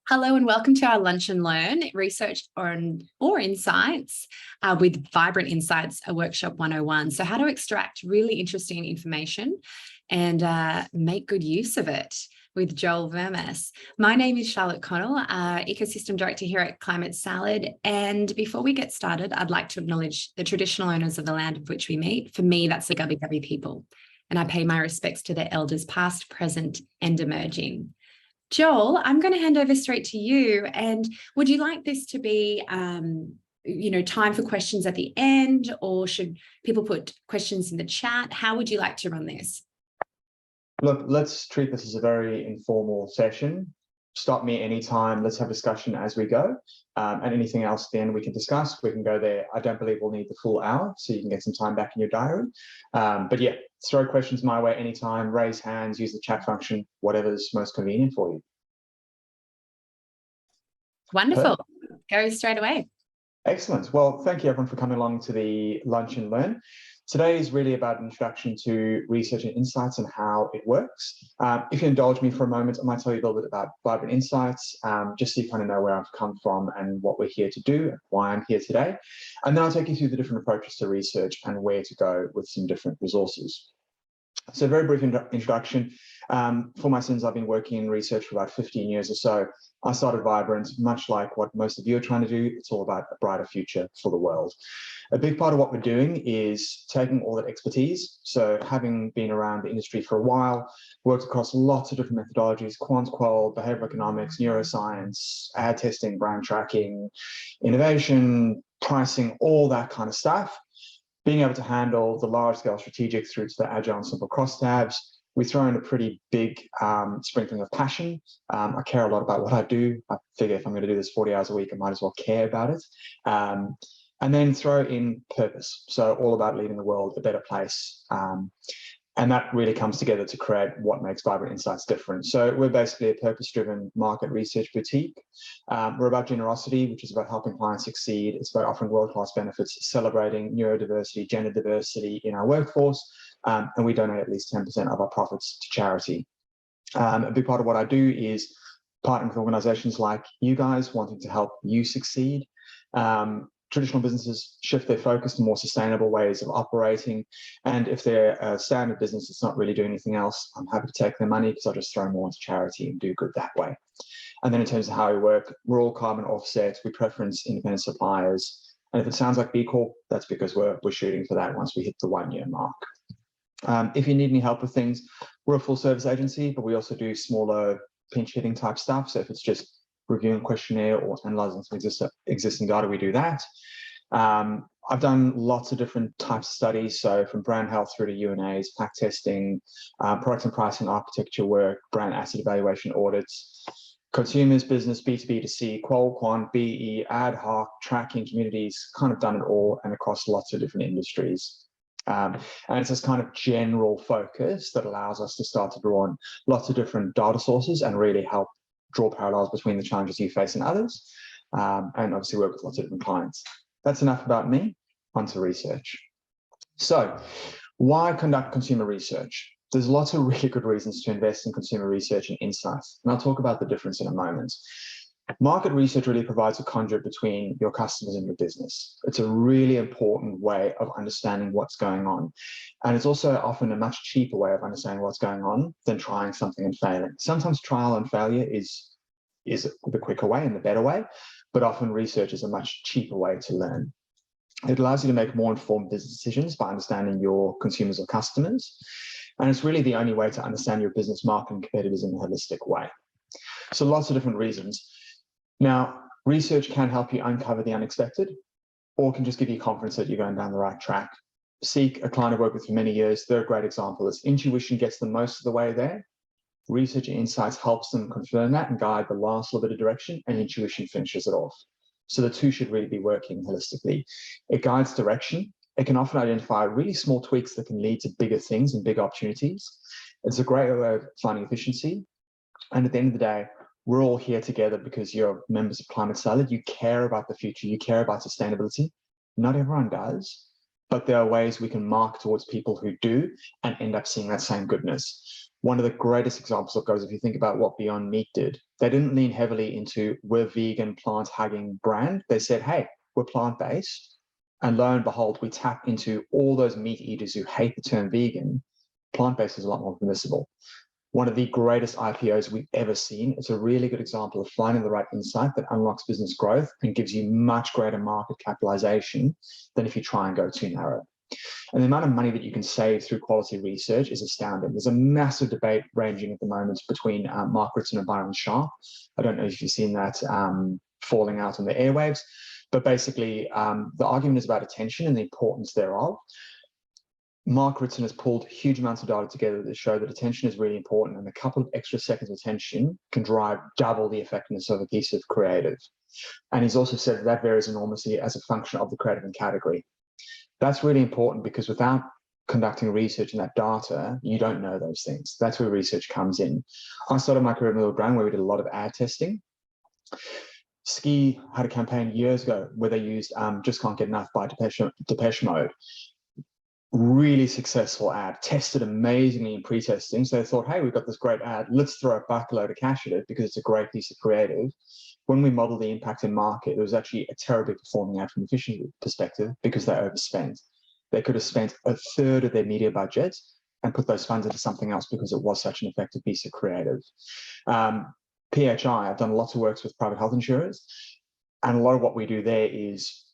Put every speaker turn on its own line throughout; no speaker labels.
Hello and welcome to our Lunch and Learn Research or Insights with Vibrant Insights, a workshop 101. So how to extract really interesting information and make good use of it with Joel Vermes. My name is Charlotte Connell, Ecosystem Director here at Climate Salad. And before we get started, I'd like to acknowledge the traditional owners of the land of which we meet. For me, that's the Gubbi Gubbi people. And I pay my respects to their elders past, present and emerging. Joel, I'm going to hand over straight to you. And would you like this to be, time for questions at the end, or should people put questions in the chat? How would you like to run this?
Look, let's treat this as a very informal session. Stop me anytime. Let's have discussion as we go. And anything else then we can discuss. We can go there. I don't believe we'll need the full hour, so you can get some time back in your diary. But yeah, throw questions my way anytime, raise hands, use the chat function, whatever's most convenient for you.
Wonderful. Go straight away.
Excellent. Well, thank you everyone for coming along to the Lunch and Learn. Today is really about an introduction to research and insights and how it works. If you indulge me for a moment, I might tell you a little bit about Vibrant Insights, just so you kind of know where I've come from and what we're here to do and why I'm here today. And then I'll take you through the different approaches to research and where to go with some different resources. So a very brief introduction. For my sins, I've been working in research for about 15 years or so. I started Vibrant, much like what most of you are trying to do. It's all about a brighter future for the world. A big part of what we're doing is taking all that expertise. So having been around the industry for a while, worked across lots of different methodologies, quant, qual, behavioral economics, neuroscience, ad testing, brand tracking, innovation, pricing, all that kind of stuff. Being able to handle the large-scale strategic through to the agile and simple crosstabs, we throw in a pretty big sprinkling of passion. I care a lot about what I do. I figure if I'm going to do this 40 hours a week, I might as well care about it. And then throw in purpose. So all about leaving the world a better place. And that really comes together to create what makes Vibrant Insights different. So we're basically a purpose-driven market research boutique. We're about generosity, which is about helping clients succeed. It's about offering world-class benefits, celebrating neurodiversity, gender diversity in our workforce, and we donate at least 10% of our profits to charity. A big part of what I do is partnering with organizations like you guys, wanting to help you succeed. Traditional businesses shift their focus to more sustainable ways of operating. And if they're a standard business that's not really doing anything else, I'm happy to take their money because I'll just throw more into charity and do good that way. And then in terms of how we work, we're all carbon offset. We preference independent suppliers. And if it sounds like B Corp, that's because we're shooting for that once we hit the 1-year mark. If you need any help with things, we're a full service agency, but we also do smaller pinch hitting type stuff. So if it's just reviewing questionnaire or analyzing some existing data, we do that. I've done lots of different types of studies, so from brand health through to UNAs, pack testing, product and pricing architecture work, brand asset evaluation audits, consumers, business, B2B to C, qual, quant, BE, ad hoc, tracking, communities, kind of done it all and across lots of different industries. And it's this kind of general focus that allows us to start to draw on lots of different data sources and really help draw parallels between the challenges you face and others, and obviously work with lots of different clients. That's enough about me. On to research. So why conduct consumer research? There's lots of really good reasons to invest in consumer research and insights, and I'll talk about the difference in a moment. Market research really provides a conduit between your customers and your business. It's a really important way of understanding what's going on. And it's also often a much cheaper way of understanding what's going on than trying something and failing. Sometimes trial and failure is the quicker way and the better way, but often research is a much cheaper way to learn. It allows you to make more informed business decisions by understanding your consumers or customers. And it's really the only way to understand your business, market, and competitors in a holistic way. So lots of different reasons. Now, research can help you uncover the unexpected, or can just give you confidence that you're going down the right track. Seek, a client I've worked with for many years, they're a great example. As intuition gets them most of the way there, research and insights helps them confirm that and guide the last little bit of direction, and intuition finishes it off. So the two should really be working holistically. It guides direction. It can often identify really small tweaks that can lead to bigger things and bigger opportunities. It's a great way of finding efficiency. And at the end of the day, we're all here together because you're members of Climate Salad. You care about the future. You care about sustainability. Not everyone does, but there are ways we can mark towards people who do and end up seeing that same goodness. One of the greatest examples of goes, if you think about what Beyond Meat did, they didn't lean heavily into we're vegan, plant-hugging brand. They said, hey, we're plant-based. And lo and behold, we tap into all those meat eaters who hate the term vegan. Plant-based is a lot more permissible. One of the greatest IPOs we've ever seen. It's a really good example of finding the right insight that unlocks business growth and gives you much greater market capitalization than if you try and go too narrow. And the amount of money that you can save through quality research is astounding. There's a massive debate ranging at the moment between Mark Ritson and Byron Sharp. I don't know if you've seen that falling out on the airwaves, but basically the argument is about attention and the importance thereof. Mark Ritson has pulled huge amounts of data together that show that attention is really important, and a couple of extra seconds of attention can drive double the effectiveness of a piece of creative. And he's also said that varies enormously as a function of the creative and category. That's really important because without conducting research in that data, you don't know those things. That's where research comes in. I started my career in a little brand where we did a lot of ad testing. Ski had a campaign years ago where they used Just Can't Get Enough by Depeche Mode. Really successful ad, tested amazingly in pre-testing. So they thought, hey, we've got this great ad, let's throw a buckload of cash at it because it's a great piece of creative. When we modeled the impact in market, it was actually a terribly performing ad from an efficiency perspective because they overspent. They could have spent a third of their media budget and put those funds into something else because it was such an effective piece of creative. PHI, I've done lots of works with private health insurers, and a lot of what we do there is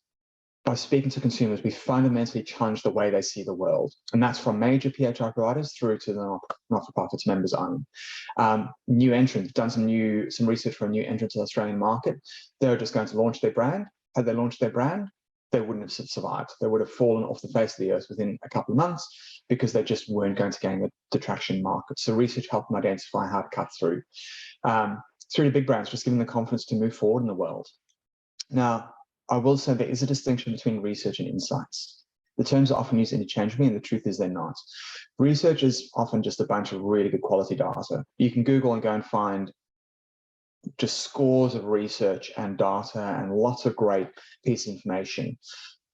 by speaking to consumers, we fundamentally challenge the way they see the world. And that's from major PHI providers through to the not-for-profits members own. New entrants, done some research for a new entrant to the Australian market. They're just going to launch their brand. Had they launched their brand, they wouldn't have survived. They would have fallen off the face of the earth within a couple of months because they just weren't going to gain the traction market. So research helped them identify how to cut through. It's really big brands, just giving them the confidence to move forward in the world. Now, I will say there is a distinction between research and insights. The terms are often used interchangeably, and the truth is they're not. Research is often just a bunch of really good quality data. You can Google and go and find just scores of research and data and lots of great piece of information.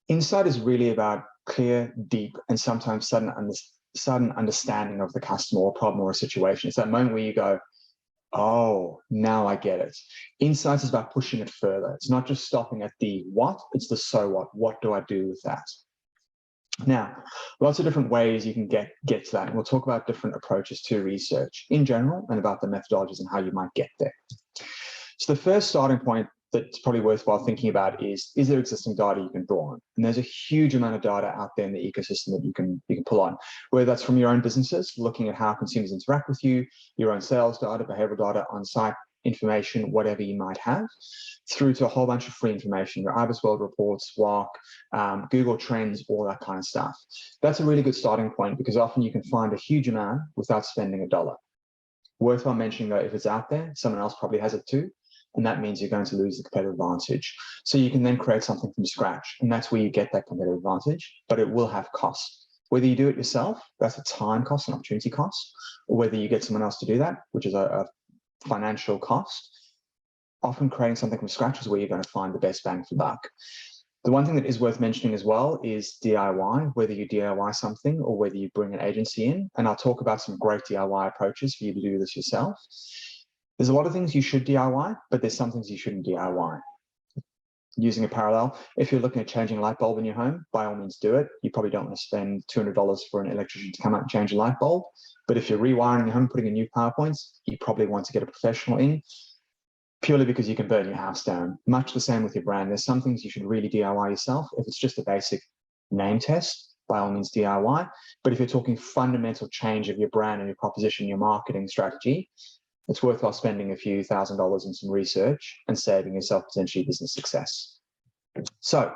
Insight is really about clear, deep, and sometimes sudden understanding of the customer or problem or a situation. It's that moment where you go, oh, now I get it. Insights is about pushing it further. It's not just stopping at the what, it's the so what. What do I do with that? Now, lots of different ways you can get to that. And we'll talk about different approaches to research in general and about the methodologies and how you might get there. So the first starting point that's probably worthwhile thinking about is there existing data you can draw on? And there's a huge amount of data out there in the ecosystem that you can pull on, whether that's from your own businesses, looking at how consumers interact with you, your own sales data, behavioral data, on-site information, whatever you might have, through to a whole bunch of free information, your IBIS World reports, WOC, Google Trends, all that kind of stuff. That's a really good starting point because often you can find a huge amount without spending a dollar. Worthwhile mentioning though, if it's out there, someone else probably has it too. And that means you're going to lose the competitive advantage. So you can then create something from scratch. And that's where you get that competitive advantage, but it will have costs. Whether you do it yourself, that's a time cost, an opportunity cost, or whether you get someone else to do that, which is a financial cost. Often creating something from scratch is where you're going to find the best bang for buck. The one thing that is worth mentioning as well is DIY, whether you DIY something or whether you bring an agency in. And I'll talk about some great DIY approaches for you to do this yourself. There's a lot of things you should DIY, but there's some things you shouldn't DIY. Using a parallel, if you're looking at changing a light bulb in your home, by all means do it. You probably don't want to spend $200 for an electrician to come out and change a light bulb. But if you're rewiring your home, putting in new power points, you probably want to get a professional in, purely because you can burn your house down. Much the same with your brand. There's some things you should really DIY yourself. If it's just a basic name test, by all means DIY. But if you're talking fundamental change of your brand and your proposition, your marketing strategy, it's worthwhile spending a few $1,000s in some research and saving yourself potentially business success. So,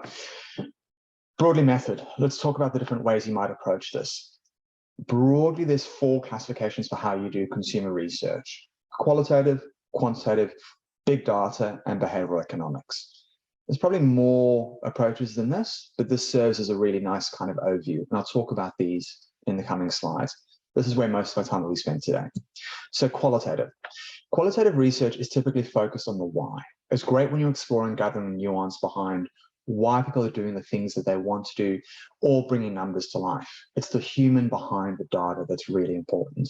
broadly method. Let's talk about the different ways you might approach this. Broadly, there's 4 classifications for how you do consumer research: qualitative, quantitative, big data, and behavioral economics. There's probably more approaches than this, but this serves as a really nice kind of overview. And I'll talk about these in the coming slides. This is where most of our time will be spent today. So qualitative. Qualitative research is typically focused on the why. It's great when you're exploring, gathering nuance behind why people are doing the things that they want to do or bringing numbers to life. It's the human behind the data that's really important.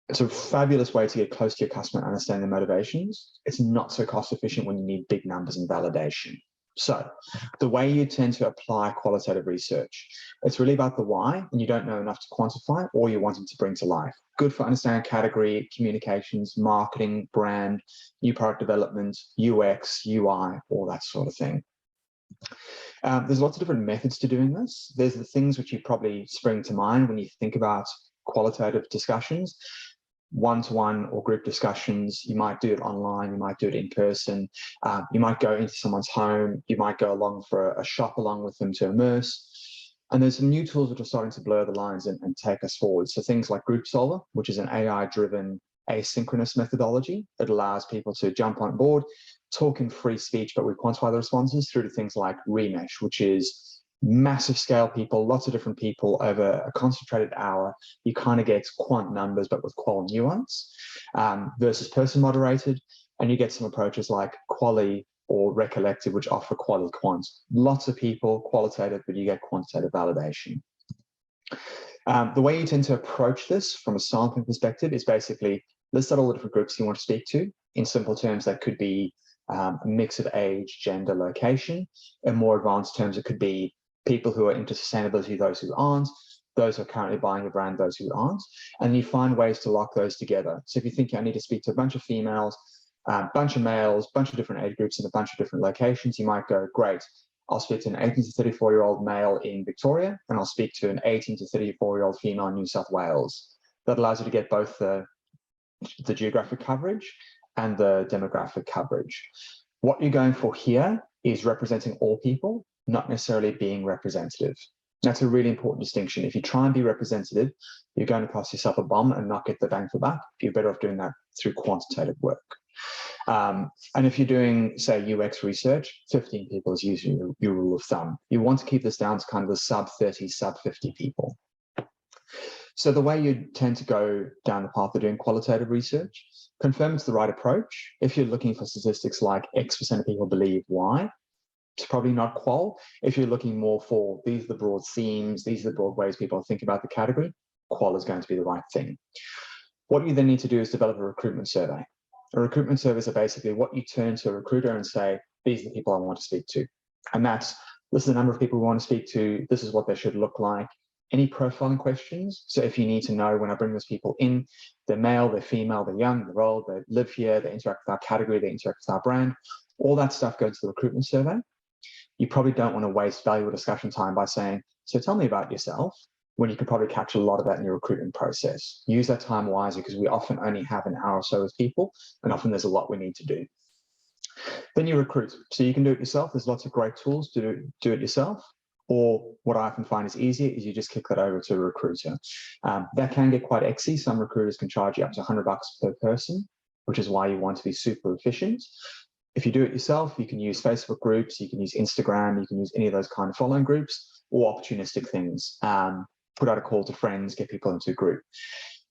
It's a fabulous way to get close to your customer and understand their motivations. It's not so cost efficient when you need big numbers and validation. So the way you tend to apply qualitative research, it's really about the why, and you don't know enough to quantify or you're wanting to bring to life. Good for understanding category, communications, marketing, brand, new product development, UX, UI, all that sort of thing. There's lots of different methods to doing this. There's the things which you probably spring to mind when you think about qualitative discussions. One-to-one or group discussions. You might do it online, you might do it in person, you might go into someone's home, you might go along for a shop along with them to immerse. And there's some new tools which are starting to blur the lines and take us forward. So things like Group Solver, which is an AI-driven asynchronous methodology. It allows people to jump on board, talk in free speech, but we quantify the responses through to things like Remesh, which is massive scale people, lots of different people over a concentrated hour. You kind of get quant numbers, but with qual nuance, versus person moderated. And you get some approaches like Quali or Recollective, which offer Quali quant. Lots of people, qualitative, but you get quantitative validation. The way you tend to approach this from a sampling perspective is basically list out all the different groups you want to speak to. In simple terms, that could be a mix of age, gender, location. In more advanced terms, it could be people who are into sustainability, those who aren't, those who are currently buying your brand, those who aren't, and you find ways to lock those together. So if you think I need to speak to a bunch of females, a bunch of males, a bunch of different age groups in a bunch of different locations, you might go, great, I'll speak to an 18 to 34-year-old male in Victoria, and I'll speak to an 18 to 34-year-old female in New South Wales. That allows you to get both the geographic coverage and the demographic coverage. What you're going for here is representing all people, not necessarily being representative. That's a really important distinction. If you try and be representative, you're going to cost yourself a bomb and not get the bang for buck. You're better off doing that through quantitative work. And if you're doing, say, UX research, 15 people is usually your rule of thumb. You want to keep this down to kind of the sub 30, sub 50 people. So the way you tend to go down the path of doing qualitative research, confirm it's the right approach. If you're looking for statistics like X% of people believe Y, it's probably not qual. If you're looking more for these are the broad themes, these are the broad ways people think about the category, qual is going to be the right thing. What you then need to do is develop a recruitment survey. A recruitment surveys are basically what you turn to a recruiter and say, these are the people I want to speak to. And that's, this is the number of people we want to speak to, this is what they should look like. Any profiling questions? So if you need to know when I bring those people in, they're male, they're female, they're young, they're old, they live here, they interact with our category, they interact with our brand, all that stuff goes to the recruitment survey. You probably don't want to waste valuable discussion time by saying, so tell me about yourself, when you could probably capture a lot of that in your recruitment process. Use that time wisely because we often only have an hour or so with people, and often there's a lot we need to do. Then you recruit. So you can do it yourself. There's lots of great tools to do it yourself. Or what I often find is easier is you just kick that over to a recruiter. That can get quite exy. Some recruiters can charge you up to $100 per person, which is why you want to be super efficient. If you do it yourself, you can use Facebook groups, you can use Instagram, you can use any of those kind of following groups or opportunistic things. Put out a call to friends, get people into a group.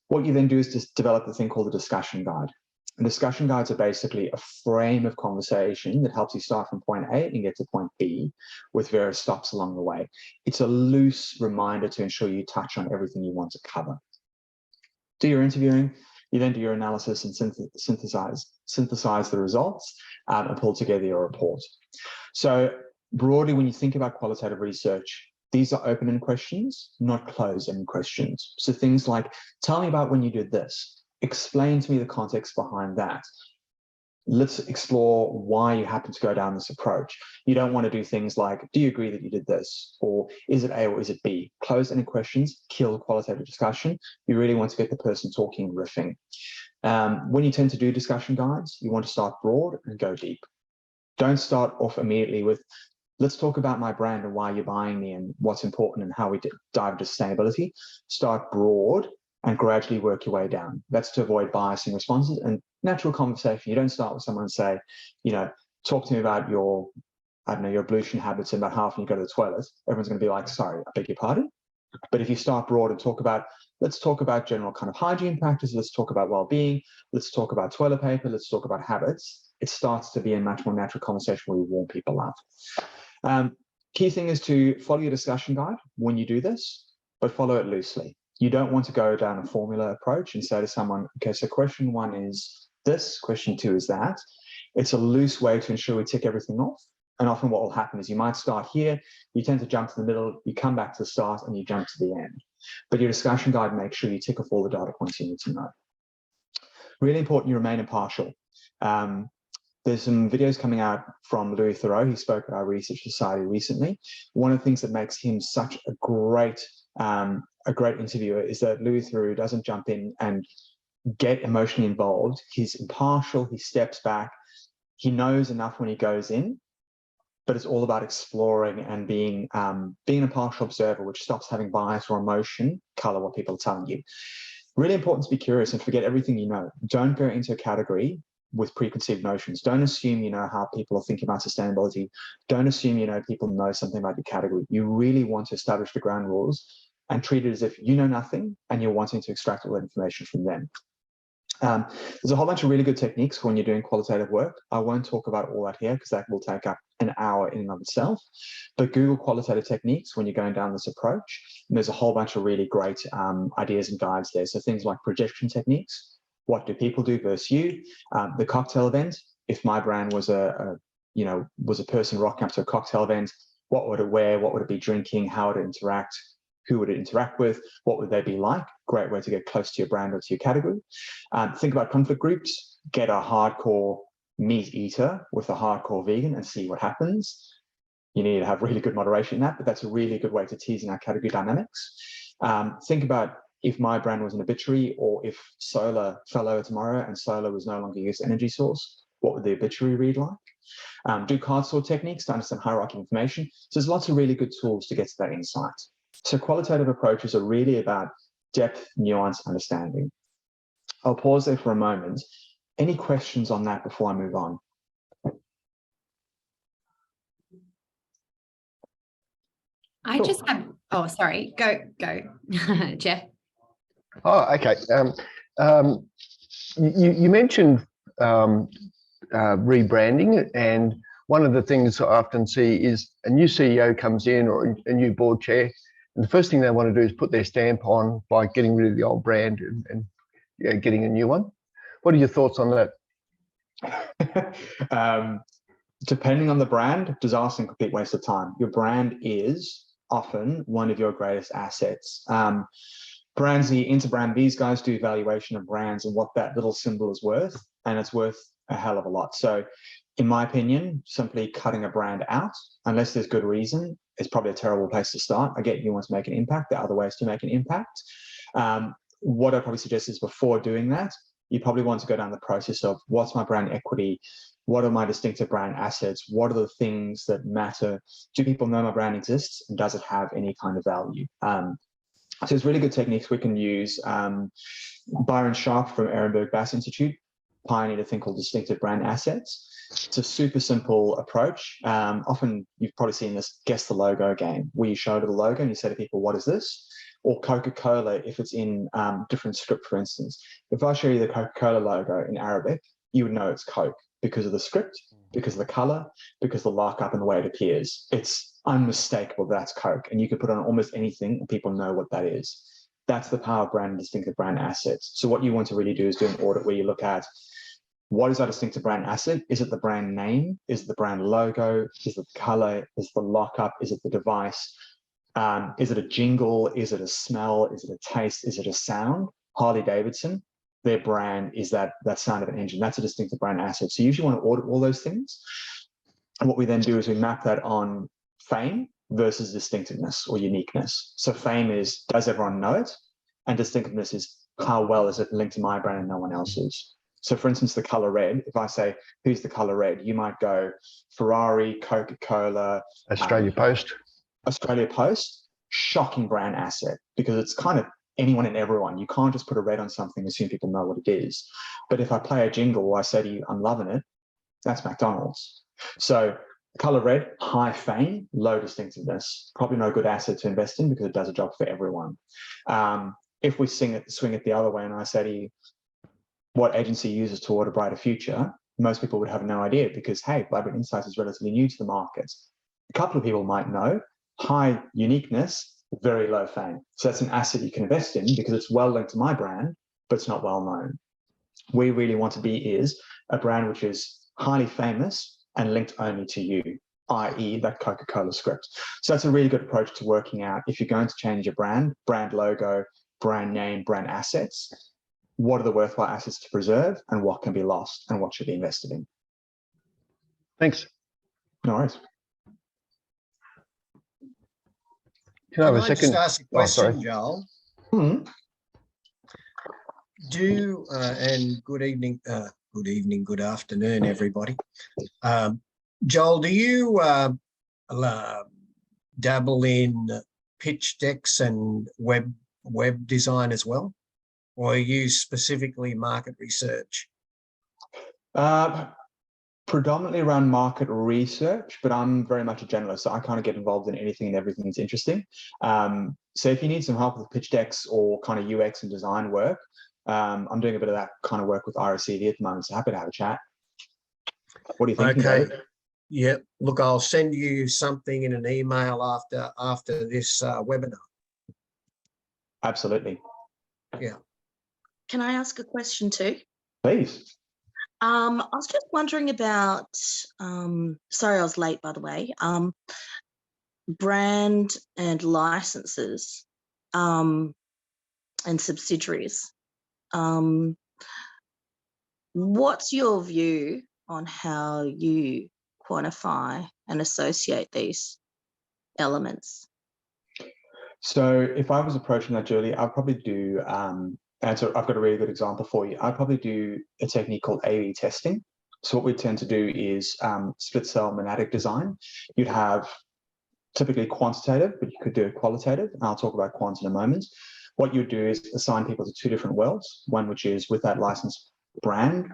What you then do is just develop a thing called a discussion guide. And discussion guides are basically a frame of conversation that helps you start from point A and get to point B with various stops along the way. It's a loose reminder to ensure you touch on everything you want to cover. Do your interviewing, you then do your analysis and synthesize the results and pull together your report. So broadly, when you think about qualitative research, these are open-ended questions, not closed-ended questions. So things like, tell me about when you did this. Explain to me the context behind that. Let's explore why you happen to go down this approach. You don't want to do things like, do you agree that you did this? Or is it A or is it B? Closed-ended questions kill qualitative discussion. You really want to get the person talking, riffing. When you tend to do discussion guides, you want to start broad and go deep. Don't start off immediately with, let's talk about my brand and why you're buying me and what's important and how we dive into sustainability. Start broad and gradually work your way down. That's to avoid biasing responses and natural conversation. You don't start with someone and say, you know, talk to me about your, I don't know, your ablution habits and about half when you go to the toilet. Everyone's going to be like, sorry, I beg your pardon. But if you start broad and talk about, let's talk about general kind of hygiene practices, let's talk about well-being, let's talk about toilet paper, let's talk about habits, it starts to be a much more natural conversation where you warm people up. Key thing is to follow your discussion guide when you do this, but follow it loosely. You don't want to go down a formula approach and say to someone, okay, so question 1 is this, question 2 is that. It's a loose way to ensure we tick everything off. And often what will happen is you might start here, you tend to jump to the middle, you come back to the start, and you jump to the end. But your discussion guide makes sure you tick off all the data points you need to know. Really important you remain impartial. There's some videos coming out from Louis Theroux. He spoke at our Research Society recently. One of the things that makes him such a great interviewer is that Louis Theroux doesn't jump in and get emotionally involved. He's impartial, he steps back, he knows enough when he goes in, but it's all about exploring and being an impartial observer, which stops having bias or emotion color what people are telling you. Really important to be curious and forget everything you know. Don't go into a category with preconceived notions. Don't assume you know how people are thinking about sustainability. Don't assume you know people know something about your category. You really want to establish the ground rules and treat it as if you know nothing and you're wanting to extract all that information from them. There's a whole bunch of really good techniques for when you're doing qualitative work. I won't talk about all that here because that will take up an hour in and of itself. But Google qualitative techniques when you're going down this approach. And there's a whole bunch of really great ideas and guides there. So things like projection techniques. What do people do versus you? The cocktail event. If my brand was a person rocking up to a cocktail event, what would it wear? What would it be drinking? How would it interact? Who would it interact with? What would they be like? Great way to get close to your brand or to your category. Think about conflict groups. Get a hardcore meat eater with a hardcore vegan and see what happens. You need to have really good moderation in that, but that's a really good way to tease in our category dynamics. Think about if my brand was an obituary, or if solar fell over tomorrow and solar was no longer used energy source, what would the obituary read like? Do card sort techniques to understand hierarchy information. So there's lots of really good tools to get to that insight. So qualitative approaches are really about depth, nuance, understanding. I'll pause there for a moment. Any questions on that before I move on?
I just have, oh, sorry, go, Jeff.
Oh, okay. You mentioned rebranding, and one of the things I often see is a new CEO comes in or a new board chair, and the first thing they want to do is put their stamp on by getting rid of the old brand and getting a new one. What are your thoughts on that?
Depending on the brand, disaster and complete waste of time. Your brand is often one of your greatest assets. Brands, the Interbrand, these guys do evaluation of brands and what that little symbol is worth, and it's worth a hell of a lot. So in my opinion, simply cutting a brand out, unless there's good reason, is probably a terrible place to start. I get you want to make an impact. There are other ways to make an impact. What I probably suggest is before doing that, you probably want to go down the process of what's my brand equity? What are my distinctive brand assets? What are the things that matter? Do people know my brand exists? And does it have any kind of value? So there's really good techniques we can use. Byron Sharp from Ehrenberg Bass Institute pioneered a thing called distinctive brand assets. It's a super simple approach. Often you've probably seen this guess the logo game, where you show the logo and you say to people, what is this? Or Coca-Cola, if it's in different script, for instance. If I show you the Coca-Cola logo in Arabic, you would know it's Coke because of the script, because of the color, because of the lockup and the way it appears. It's unmistakable that's Coke, and you can put on almost anything and people know what that is. That's the power of brand and distinctive brand assets. So what you want to really do is do an audit where you look at what is our distinctive brand asset? Is it the brand name? Is it the brand logo? Is it the color? Is it the lockup? Is it the device? Is it a jingle? Is it a smell? Is it a taste? Is it a sound? Harley Davidson, their brand is that sound of an engine. That's a distinctive brand asset. So you usually want to audit all those things. And what we then do is we map that on fame versus distinctiveness or uniqueness. So fame is, does everyone know it? And distinctiveness is, how well is it linked to my brand and no one else's? So for instance, the color red, if I say, who's the color red? You might go Ferrari, Coca-Cola.
Australia Post.
Australia Post, shocking brand asset, because it's kind of anyone and everyone. You can't just put a red on something and assume people know what it is. But if I play a jingle, I say to you, I'm loving it, that's McDonald's. So color red, high fame, low distinctiveness, probably no good asset to invest in because it does a job for everyone. If we swing it the other way and I say to you, what agency uses toward a brighter future, most people would have no idea because, hey, Vibrant Insights is relatively new to the market. A couple of people might know. High uniqueness, very low fame. So that's an asset you can invest in because it's well linked to my brand, but it's not well known. We really want to be is a brand which is highly famous and linked only to you, i.e. that Coca-Cola script. So that's a really good approach to working out if you're going to change your brand logo, brand name, brand assets, what are the worthwhile assets to preserve and what can be lost and what should be invested in.
Thanks.
No worries.
Can I have a
Just
second?
ask a question, Joel? And good evening, good afternoon, everybody. Joel, do you dabble in pitch decks and web design as well, or are you specifically market research?
Predominantly around market research, but I'm very much a generalist, so I kind of get involved in anything and everything that's interesting. So if you need some help with pitch decks or kind of UX and design work, I'm doing a bit of that kind of work with RSCV at the moment, so happy to have a chat. What do you think?
Okay. Yeah. Look, I'll send you something in an email after this webinar.
Absolutely.
Yeah.
Can I ask a question too?
Please.
I was just wondering about, sorry I was late by the way, brand and licenses and subsidiaries. What's your view on how you quantify and associate these elements?
So if I was approaching that, Julie, I'd probably do, and so I've got a really good example for you. I'd probably do a technique called A/B testing. So what we tend to do is split cell monadic design. You'd have typically quantitative, but you could do qualitative. And I'll talk about quant in a moment. What you do is assign people to two different worlds, one which is with that licensed brand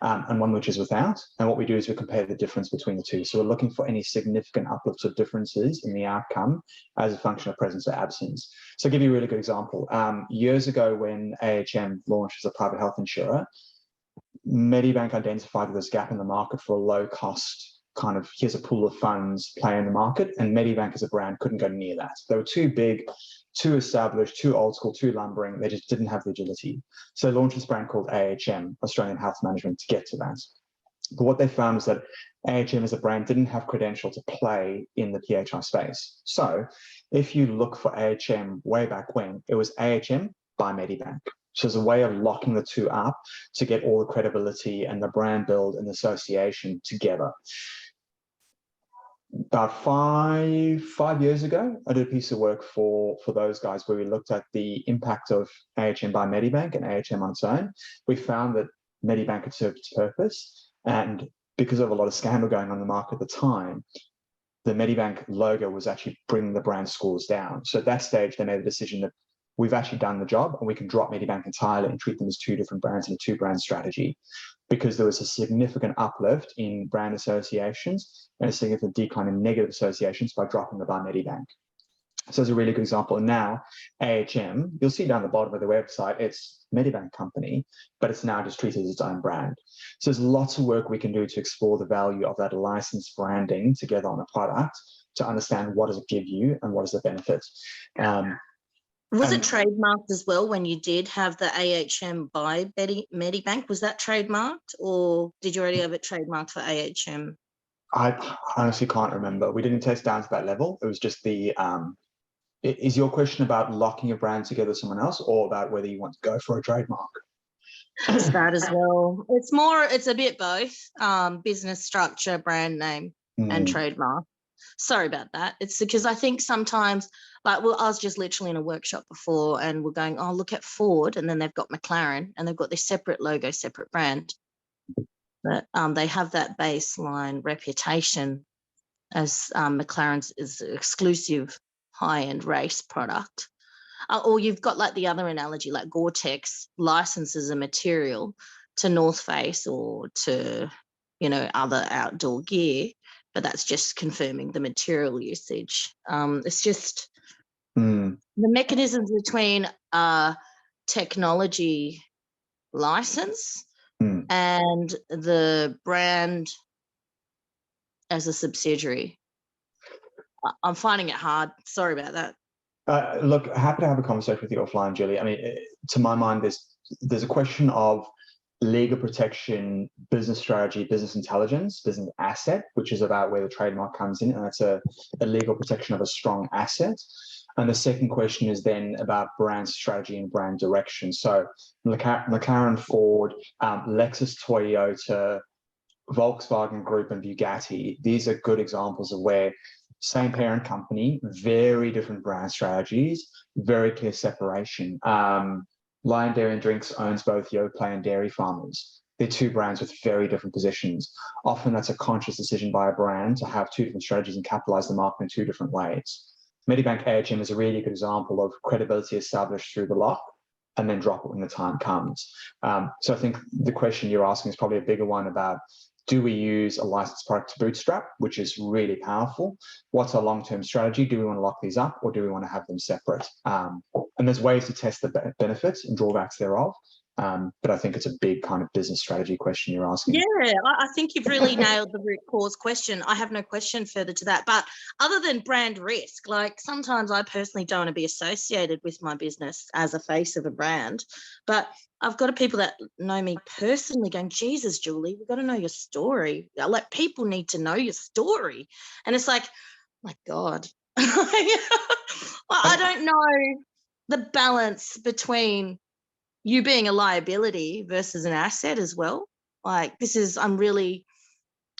and one which is without. And what we do is we compare the difference between the two. So we're looking for any significant uplifts of differences in the outcome as a function of presence or absence. So I'll give you a really good example. Years ago when AHM launched as a private health insurer, Medibank identified that there's a gap in the market for a low cost kind of, here's a pool of funds play in the market, and Medibank as a brand couldn't go near that. They were too big, too established, too old school, too lumbering. They just didn't have the agility. So they launched this brand called AHM, Australian Health Management, to get to that. But what they found was that AHM as a brand didn't have credential to play in the PHI space. So if you look for AHM way back when, it was AHM by Medibank. So there's a way of locking the two up to get all the credibility and the brand build and the association together. About five years ago, I did a piece of work for those guys where we looked at the impact of AHM by Medibank and AHM on its own. We found that Medibank had served its purpose, and because of a lot of scandal going on in the market at the time, the Medibank logo was actually bringing the brand scores down. So at that stage, they made the decision that we've actually done the job and we can drop Medibank entirely and treat them as two different brands in a two-brand strategy, because there was a significant uplift in brand associations and a significant decline in negative associations by dropping the by Medibank. So it's a really good example. And now AHM, you'll see down the bottom of the website, it's Medibank company, but it's now just treated as its own brand. So there's lots of work we can do to explore the value of that licensed branding together on a product to understand what does it give you and what is the benefit.
Was it trademarked as well when you did have the AHM by Medibank? Was that trademarked, or did you already have it trademarked for AHM?
I honestly can't remember. We didn't test down to that level. It was just the, is your question about locking a brand together with someone else or about whether you want to go for a trademark?
It's that as well. It's a bit both, business structure, brand name and trademark. Sorry about that. It's because I think sometimes, like, well, I was just literally in a workshop before and we're going, oh, look at Ford, and then they've got McLaren and they've got this separate logo, separate brand. But they have that baseline reputation as McLaren's is an exclusive high-end race product. Or you've got like the other analogy, like Gore-Tex licenses a material to North Face or to, you know, other outdoor gear, but that's just confirming the material usage. It's just the mechanisms between technology license and the brand as a subsidiary. I'm finding it hard. Sorry about that.
Look, happy to have a conversation with you offline, Julie. I mean, to my mind, there's a question of legal protection, business strategy, business intelligence, business asset, which is about where the trademark comes in, and that's a legal protection of a strong asset. And the second question is then about brand strategy and brand direction. So McLaren, Ford, Lexus, Toyota, Volkswagen Group, and Bugatti, these are good examples of where same parent company, very different brand strategies, very clear separation. Lion Dairy and Drinks owns both Yoplait and Dairy Farmers. They're two brands with very different positions. Often that's a conscious decision by a brand to have two different strategies and capitalize the market in two different ways. Medibank AHM is a really good example of credibility established through the lock and then drop it when the time comes. So I think the question you're asking is probably a bigger one about, do we use a licensed product to bootstrap, which is really powerful? What's our long-term strategy? Do we want to lock these up, or do we want to have them separate? And there's ways to test the benefits and drawbacks thereof. But I think it's a big kind of business strategy question you're asking.
Yeah, I think you've really nailed the root cause question. I have no question further to that. But other than brand risk, like sometimes I personally don't want to be associated with my business as a face of a brand. But I've got people that know me personally going, Jesus, Julie, we've got to know your story. Like people need to know your story. And it's like, my God, I don't know the balance between you being a liability versus an asset as well. Like I'm really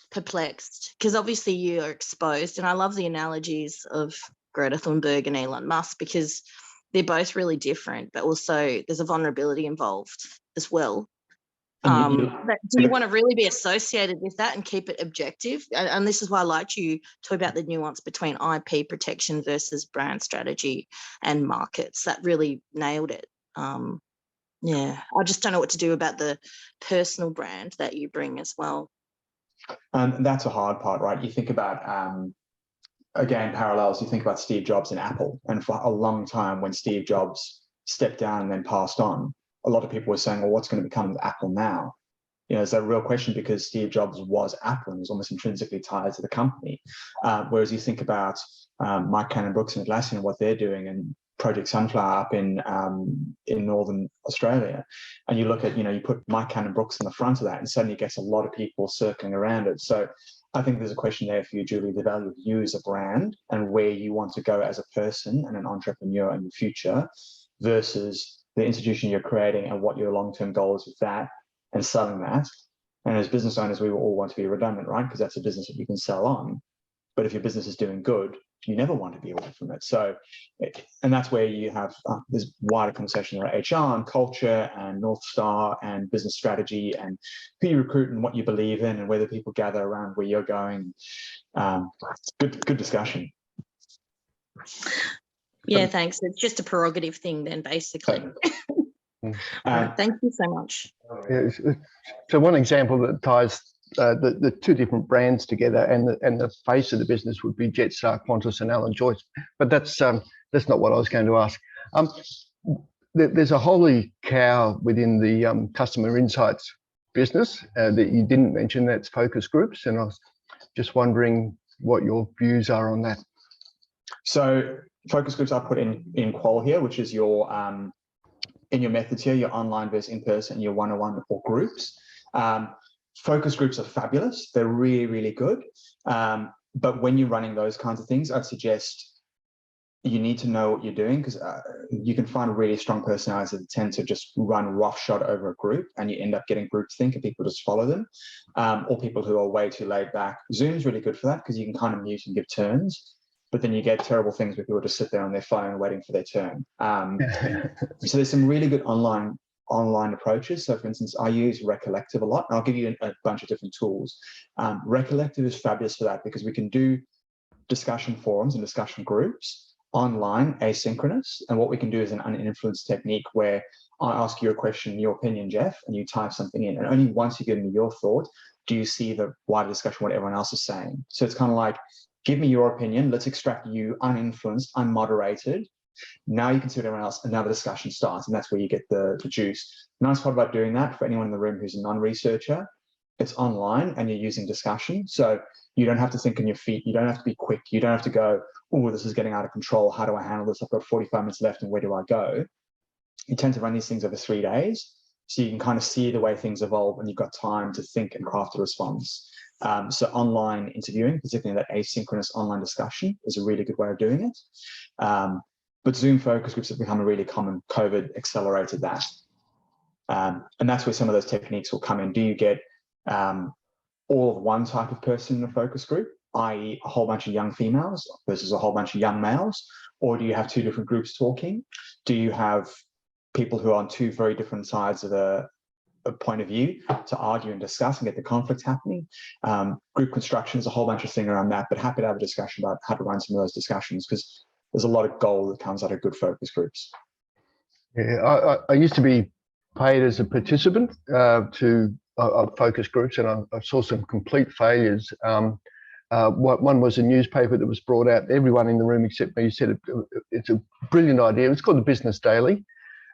perplexed because obviously you are exposed, and I love the analogies of Greta Thunberg and Elon Musk because they're both really different, but also there's a vulnerability involved as well. But do you want to really be associated with that and keep it objective? And this is why I liked you talk about the nuance between IP protection versus brand strategy and markets. That really nailed it. Yeah, I just don't know what to do about the personal brand that you bring as well.
And that's a hard part, right? You think about, again, parallels, you think about Steve Jobs and Apple. And for a long time, when Steve Jobs stepped down and then passed on, a lot of people were saying, well, what's going to become of Apple now? You know, it's a real question because Steve Jobs was Apple and was almost intrinsically tied to the company. Whereas you think about Mike Cannon-Brookes and Atlassian and what they're doing, and Project Sunflower up in Northern Australia, and you look at, you put Mike Cannon-Brookes in the front of that, and suddenly it gets a lot of people circling around it. So I think there's a question there for you, Julie, the value of you as a brand and where you want to go as a person and an entrepreneur in the future versus the institution you're creating and what your long-term goal is with that and selling that. And as business owners, we will all want to be redundant, right? Because that's a business that you can sell on. But if your business is doing good, you never want to be away from it. So, and that's where you have this wider conversation around HR and culture and North Star and business strategy and who you recruit and what you believe in and whether people gather around where you're going. Good discussion.
Yeah, thanks. It's just a prerogative thing then, basically. Thank you so much.
So one example that ties the two different brands together and the face of the business would be Jetstar, Qantas, and Alan Joyce. But that's not what I was going to ask. There's a holy cow within the customer insights business that you didn't mention. That's focus groups, and I was just wondering what your views are on that.
So focus groups I put in qual here, which is your in your methods here, your online versus in-person, your one-on-one or groups. Focus groups are fabulous. They're really, really good. But when you're running those kinds of things, I'd suggest you need to know what you're doing, because you can find really strong personalities that tend to just run roughshod over a group, and you end up getting groupthink and people just follow them, or people who are way too laid back. Zoom's really good for that because you can kind of mute and give turns. But then you get terrible things where people just sit there on their phone waiting for their turn. So there's some really good online approaches. So for instance, I use Recollective a lot, and I'll give you a bunch of different tools. Recollective is fabulous for that because we can do discussion forums and discussion groups online, asynchronous. And what we can do is an uninfluenced technique where I ask you a question, your opinion, Jeff, and you type something in. And only once you give me your thought, do you see the wider discussion, what everyone else is saying. So it's kind of like, give me your opinion, let's extract you uninfluenced, unmoderated. Now you can see what everyone else, another discussion starts, and that's where you get the juice. The nice part about doing that, for anyone in the room who's a non-researcher, it's online and you're using discussion. So you don't have to think on your feet. You don't have to be quick. You don't have to go, oh, this is getting out of control. How do I handle this? I've got 45 minutes left and where do I go? You tend to run these things over 3 days. So you can kind of see the way things evolve and you've got time to think and craft a response. So online interviewing, particularly that asynchronous online discussion, is a really good way of doing it. But Zoom focus groups have become a really common. COVID accelerated that. And that's where some of those techniques will come in. Do you get all of one type of person in a focus group, i.e. a whole bunch of young females versus a whole bunch of young males? Or do you have 2 different groups talking? Do you have people who are on 2 very different sides of a point of view to argue and discuss and get the conflict happening? Group construction is a whole bunch of things around that, but happy to have a discussion about how to run some of those discussions, because there's a lot of gold that comes out of good focus groups.
Yeah, I used to be paid as a participant to focus groups, and I saw some complete failures. One was a newspaper that was brought out. Everyone in the room except me said it's a brilliant idea. It's called the Business Daily.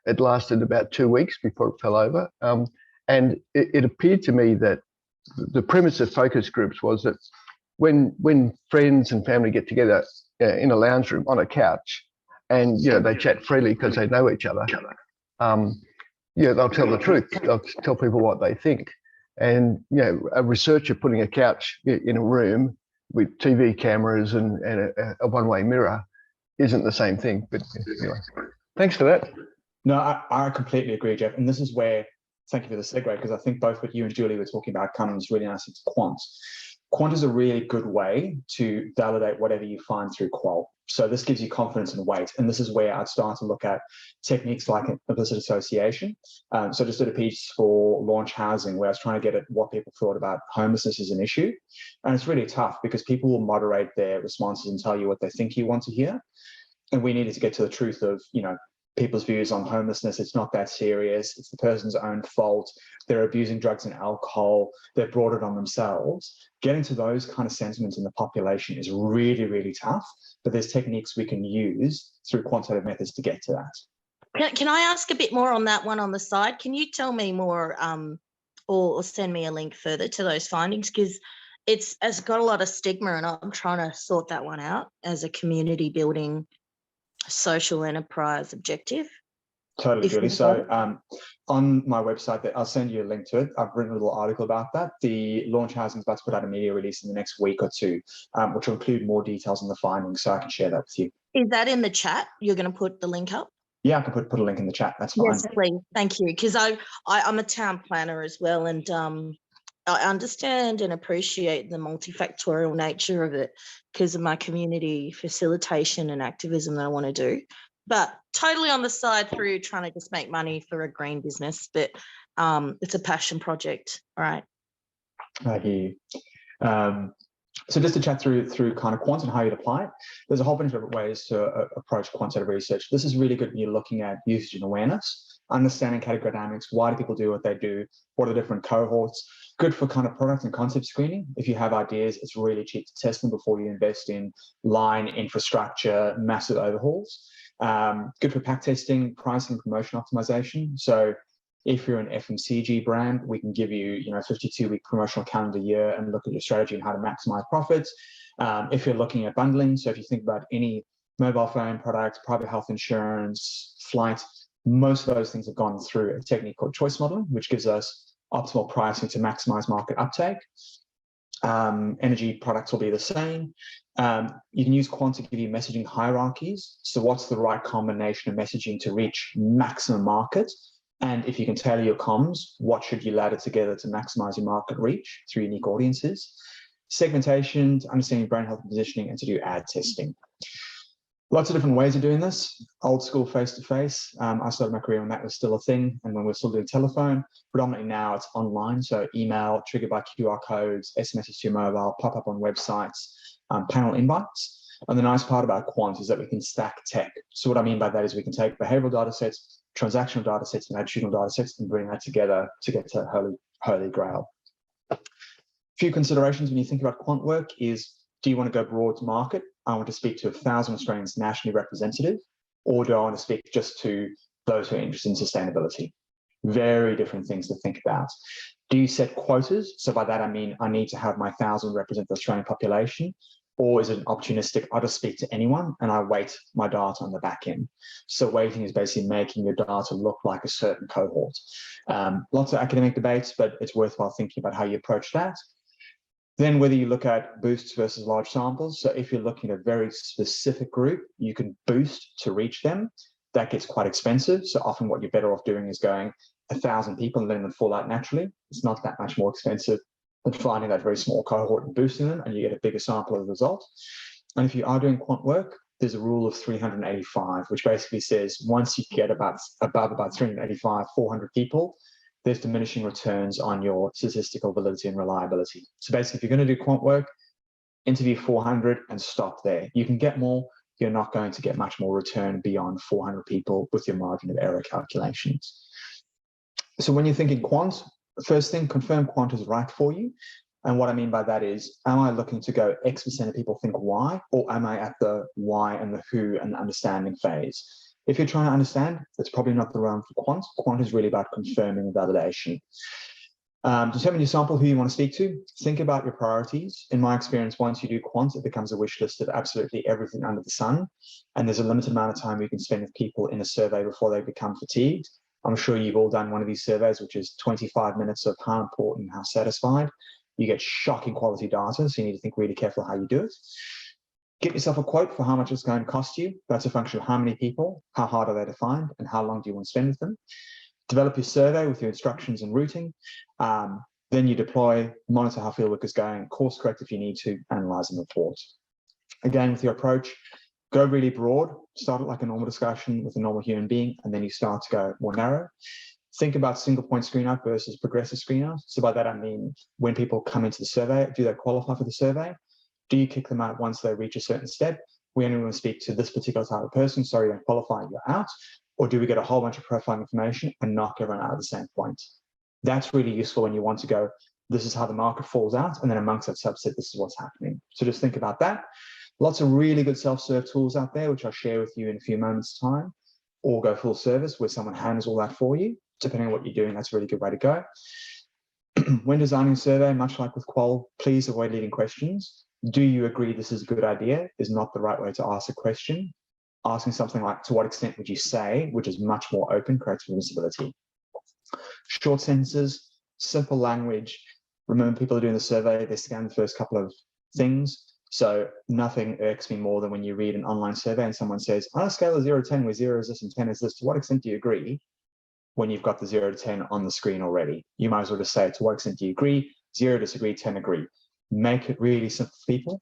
It lasted about 2 weeks before it fell over. And it appeared to me that the premise of focus groups was that when friends and family get together in a lounge room on a couch, and they chat freely because they know each other, they'll tell the truth. They'll tell people what they think. And a researcher putting a couch in a room with TV cameras and a one-way mirror isn't the same thing. But anyway, thanks for that.
No, I completely agree, Jeff. And this is where, thank you for the segue, because I think both what you and Julie were talking about comes really nicely to quant. Quant is a really good way to validate whatever you find through qual. So this gives you confidence and weight. And this is where I'd start to look at techniques like implicit association. So I just did a piece for Launch Housing where I was trying to get at what people thought about homelessness as an issue. And it's really tough because people will moderate their responses and tell you what they think you want to hear. And we needed to get to the truth of, people's views on homelessness. It's not that serious. It's the person's own fault. They're abusing drugs and alcohol. They've brought it on themselves. Getting to those kind of sentiments in the population is really, really tough. But there's techniques we can use through quantitative methods to get to that.
Can I ask a bit more on that one on the side? Can you tell me more or send me a link further to those findings? Because it's got a lot of stigma and I'm trying to sort that one out as a community building social enterprise objective.
Totally, Julie. So on my website, I'll send you a link to it. I've written a little article about that. The Launch Housing is about to put out a media release in the next week or 2, which will include more details on the findings, so I can share that with you.
Is that in the chat? You're going to put the link up?
Yeah, I can put a link in the chat. That's fine.
Yes, please. Thank you. Because I'm a town planner as well, and I understand and appreciate the multifactorial nature of it because of my community facilitation and activism that I want to do. But totally on the side through trying to just make money for a green business. But it's a passion project. All right.
I hear you. So just to chat through kind of quant and how you'd apply it, there's a whole bunch of different ways to approach quantitative research. This is really good when you're looking at usage and awareness, understanding category dynamics, why do people do what they do, what are the different cohorts. Good for kind of product and concept screening. If you have ideas, it's really cheap to test them before you invest in line infrastructure, massive overhauls. Good for pack testing, pricing, and promotion optimization. So if you're an FMCG brand, we can give you, 52-week promotional calendar year and look at your strategy and how to maximize profits. If you're looking at bundling, so if you think about any mobile phone products, private health insurance, flight, most of those things have gone through a technique called choice modeling, which gives us optimal pricing to maximize market uptake. Energy products will be the same. You can use quant to give you messaging hierarchies. So what's the right combination of messaging to reach maximum market? And if you can tailor your comms, what should you ladder together to maximize your market reach through unique audiences? Segmentation, to understand your brand health and positioning, and to do ad testing. Lots of different ways of doing this. Old school face-to-face. I started my career when that was still a thing and when we're still doing telephone. Predominantly now it's online, so email, triggered by QR codes, SMSs to your mobile, pop up on websites, panel invites. And the nice part about quant is that we can stack tech. So what I mean by that is we can take behavioral data sets, transactional data sets, and attitudinal data sets and bring that together to get to holy grail. A few considerations when you think about quant work is, do you want to go broad to market? I want to speak to 1,000 Australians nationally representative, or do I want to speak just to those who are interested in sustainability? Very different things to think about. Do you set quotas? So by that, I mean, I need to have my 1,000 represent the Australian population. Or is it opportunistic? I'll just speak to anyone and I weight my data on the back end. So weighting is basically making your data look like a certain cohort. Lots of academic debates, but it's worthwhile thinking about how you approach that. Then whether you look at boosts versus large samples. So if you're looking at a very specific group, you can boost to reach them. That gets quite expensive. So often what you're better off doing is going 1,000 people and letting them fall out naturally. It's not that much more expensive than finding that very small cohort and boosting them, and you get a bigger sample as a result. And if you are doing quant work, there's a rule of 385, which basically says once you get above about 385, 400 people, there's diminishing returns on your statistical validity and reliability. So basically, if you're going to do quant work, interview 400 and stop there. You can get more. You're not going to get much more return beyond 400 people with your margin of error calculations. So when you're thinking quant, the first thing, confirm quant is right for you. And what I mean by that is, am I looking to go X% of people think Y, or am I at the why and the who and the understanding phase? If you're trying to understand, that's probably not the realm for quant. Quant is really about confirming validation. Determine your sample, who you want to speak to. Think about your priorities. In my experience, once you do quant, it becomes a wish list of absolutely everything under the sun. And there's a limited amount of time you can spend with people in a survey before they become fatigued. I'm sure you've all done one of these surveys, which is 25 minutes of how important, how satisfied. You get shocking quality data, so you need to think really careful how you do it. Get yourself a quote for how much it's going to cost you. That's a function of how many people, how hard are they to find, and how long do you want to spend with them. Develop your survey with your instructions and routing. Then you deploy, monitor how fieldwork is going, course correct if you need to, analyze and report. Again, with your approach, go really broad, start it like a normal discussion with a normal human being, and then you start to go more narrow. Think about single point screen out versus progressive screen out. So by that, I mean, when people come into the survey, do they qualify for the survey? Do you kick them out once they reach a certain step? We only want to speak to this particular type of person. Sorry, you don't qualify, you're out. Or do we get a whole bunch of profiling information and knock everyone out at the same point? That's really useful when you want to go, this is how the market falls out. And then amongst that subset, this is what's happening. So just think about that. Lots of really good self-serve tools out there, which I'll share with you in a few moments' time, or go full service where someone handles all that for you. Depending on what you're doing, that's a really good way to go. When designing a survey, much like with Qual, please avoid leading questions. Do you agree this is a good idea is not the right way to ask a question. Asking something like, to what extent would you say, which is much more open, creates visibility. Short sentences, simple language. Remember, people are doing the survey, they scan the first couple of things. So nothing irks me more than when you read an online survey and someone says, on a scale of 0 to 10, where 0 is this and 10 is this, to what extent do you agree? When you've got the 0 to 10 on the screen already, you might as well just say, to what extent do you agree? 0 disagree, 10 agree. Make it really simple for people.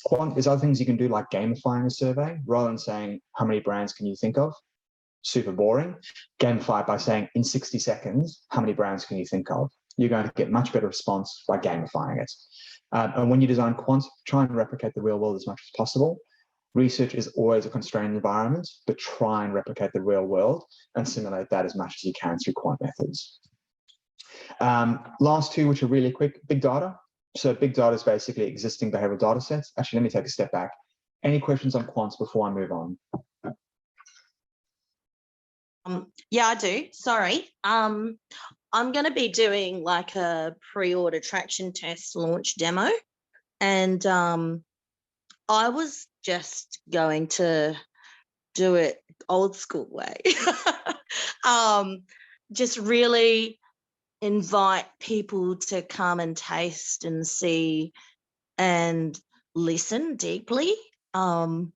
Quant, there's other things you can do, like gamifying a survey, rather than saying, how many brands can you think of? Super boring. Gamify it by saying, in 60 seconds, how many brands can you think of? You're going to get much better response by gamifying it. And when you design quant, try and replicate the real world as much as possible. Research is always a constrained environment, but try and replicate the real world and simulate that as much as you can through quant methods. Last two, which are really quick, big data. So big data is basically existing behavioral data sets. Actually, let me take a step back. Any questions on quants before I move on?
Yeah, I do. Sorry. I'm going to be doing like a pre-order traction test launch demo. And I was just going to do it old school way. Just really invite people to come and taste and see and listen deeply. I'm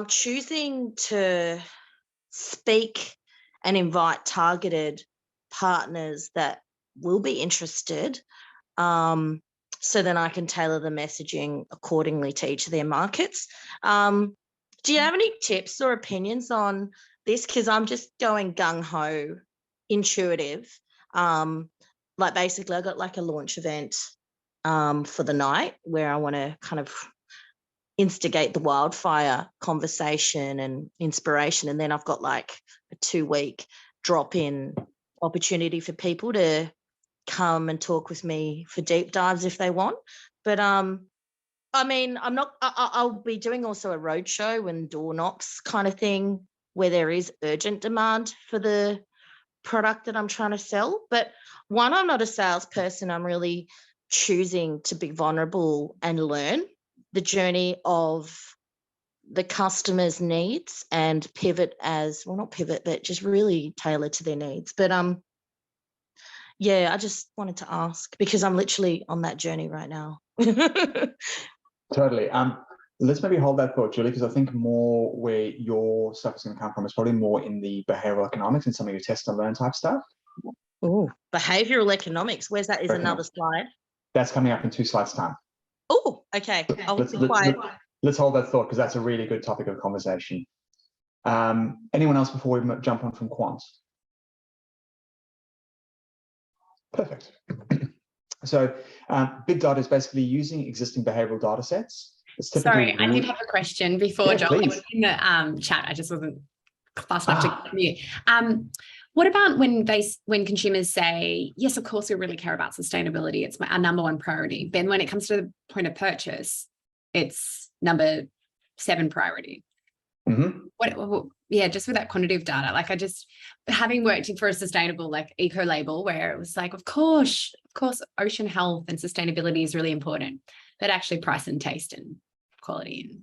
choosing to speak and invite targeted partners that will be interested, so then I can tailor the messaging accordingly to each of their markets. Do you have any tips or opinions on this? Because I'm just going gung-ho, intuitive. Like basically I got like a launch event for the night where I want to kind of instigate the wildfire conversation and inspiration. And then I've got like a 2-week drop-in opportunity for people to come and talk with me for deep dives if they want. But I mean, I'll be doing also a roadshow and door knocks kind of thing where there is urgent demand for the product that I'm trying to sell. But one, I'm not a salesperson. I'm really choosing to be vulnerable and learn the journey of the customer's needs and pivot as well, not pivot, but just really tailor to their needs. But yeah, I just wanted to ask because I'm literally on that journey right now.
Totally. Let's maybe hold that thought, Julie, because I think more where your stuff is going to come from is probably more in the behavioral economics and some of your test and learn type stuff.
Oh, behavioral economics. Where's that? Is another slide?
That's coming up in 2 slides' time.
Oh, okay. I'll be quiet.
Let's hold that thought because that's a really good topic of conversation. Anyone else before we jump on from quant? Perfect. So big data is basically using existing behavioral data sets.
Sorry, I did have a question before, Joel.
Please.
In the chat, I just wasn't fast enough to mute. What about when consumers say, yes, of course, we really care about sustainability. It's our number one priority. Then when it comes to the point of purchase, it's number 7 priority.
Mm-hmm.
Yeah, just with that quantitative data, like having worked for a sustainable like eco label where it was like, of course, ocean health and sustainability is really important, but actually price and taste and quality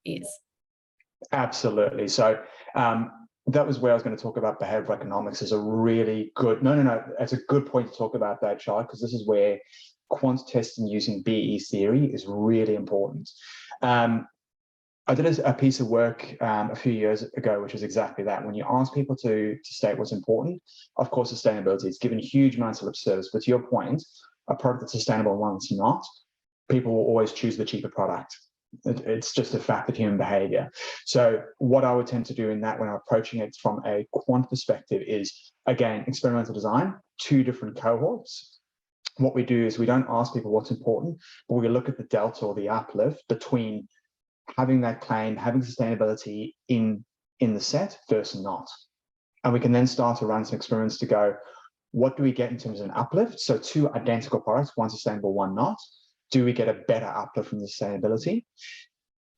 is.
Absolutely. So that was where I was going to talk about behavioral economics as a really good, it's a good point to talk about that, Charlie, because this is where quant testing using BE theory is really important. I did a piece of work a few years ago, which was exactly that. When you ask people to state what's important, of course, sustainability is given huge amounts of lip service. But to your point, a product that's sustainable and one that's not, people will always choose the cheaper product. It's just a fact of human behavior. So what I would tend to do in that when I'm approaching it from a quant perspective is, again, experimental design, 2 different cohorts. What we do is we don't ask people what's important, but we look at the delta or the uplift between having that claim, having sustainability in the set versus not. And we can then start to run some experiments to go, what do we get in terms of an uplift? So 2 identical products, one sustainable, one not. Do we get a better uplift from the sustainability?